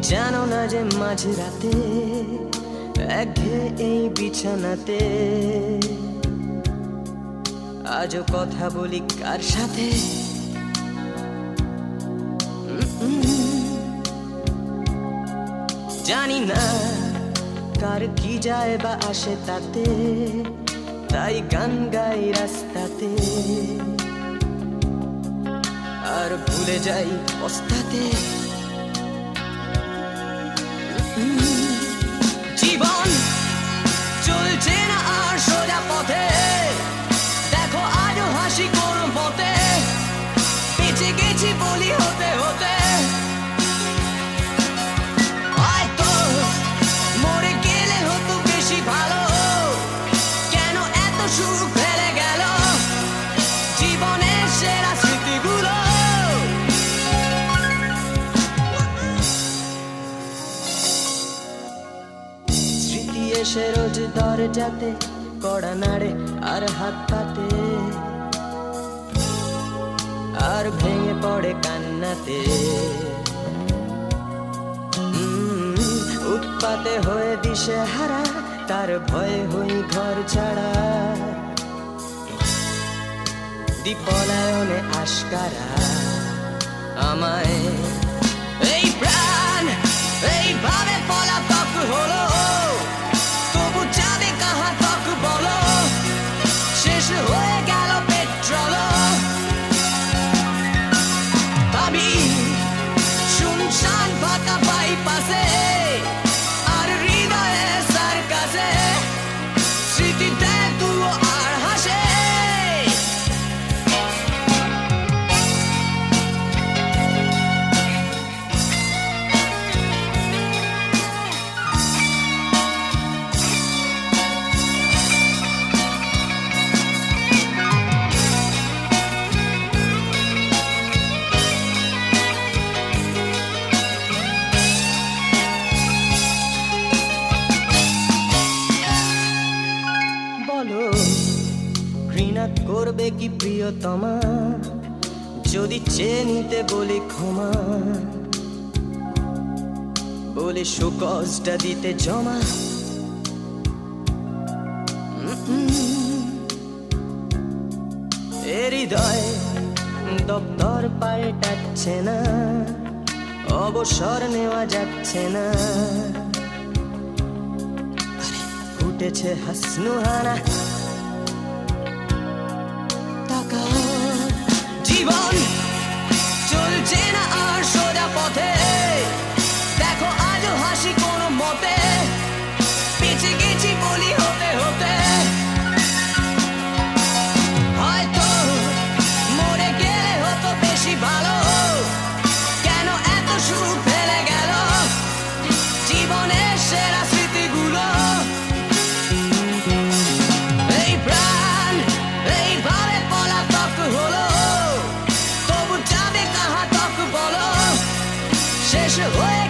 জানো না যে মাঝরাতে একঘেয়ে এই বিছানাতে আজও কথা বলি কার সাথে? জানি না কার কি যায় বা আসে তাতে, তাই গান গাই রাস্তাতে আর ভুলে যাই পস্তাতে। জীবন চলছে না আর সোজা পথে, দেখো আজও হাসি কোন পথে বেঁচে গেছি বলি হতে হতে। হয়তো মরে গেলে হতো বেশি ভালো, কেন এত সুখ ফেলে গেল জীবনের সেরা স্মৃতিগুলো। স্মৃতি এসে রোজ দরজাতে কড়া নাড়ে আর হাত পাতে, আর ভেঙে পড়ে কান্নাতে। উৎপাতে হয়ে দিশে হারা, তার ভয়ে হই ঘর ছাড়া। পলায়নে আশকারা আমায় এই প্রাণ এইভাবে পলাতক হলো, তবু যাবে কাহা তক বলো, শেষ হয়ে গেল পেট্রোল। আমি শুনশান ফাঁকা পাই পাশে, আর হৃদয়ে সার কাছে স্মৃতিতে তুলো আর হাসে। বলো ঘৃণা করবে কি প্রিয়তমা যদি চেয়ে নিতে বলি ক্ষমা, বলে শোকজটা দিতে জমা। হৃদয় দপ্তর পাল্টাচ্ছে না, অবসর নেওয়া যাচ্ছে না। উঠেছে হাসনুহানা টাকা। জীবন চলছে না আর সোজা পথে, দেখো আজও হাসি কোন মতে বেঁচে গেছি বলি হতে হতে। হয়তো মরে গেলে হতো বেশি ভালো, কেন এত সুখ ফেলে গেল জীবনের সেরা স্মৃতিগুলো। এই প্রাণ এইভাবে পলাতক হলো, তবু যাবে কাহা তক বলো, শেষ হয়ে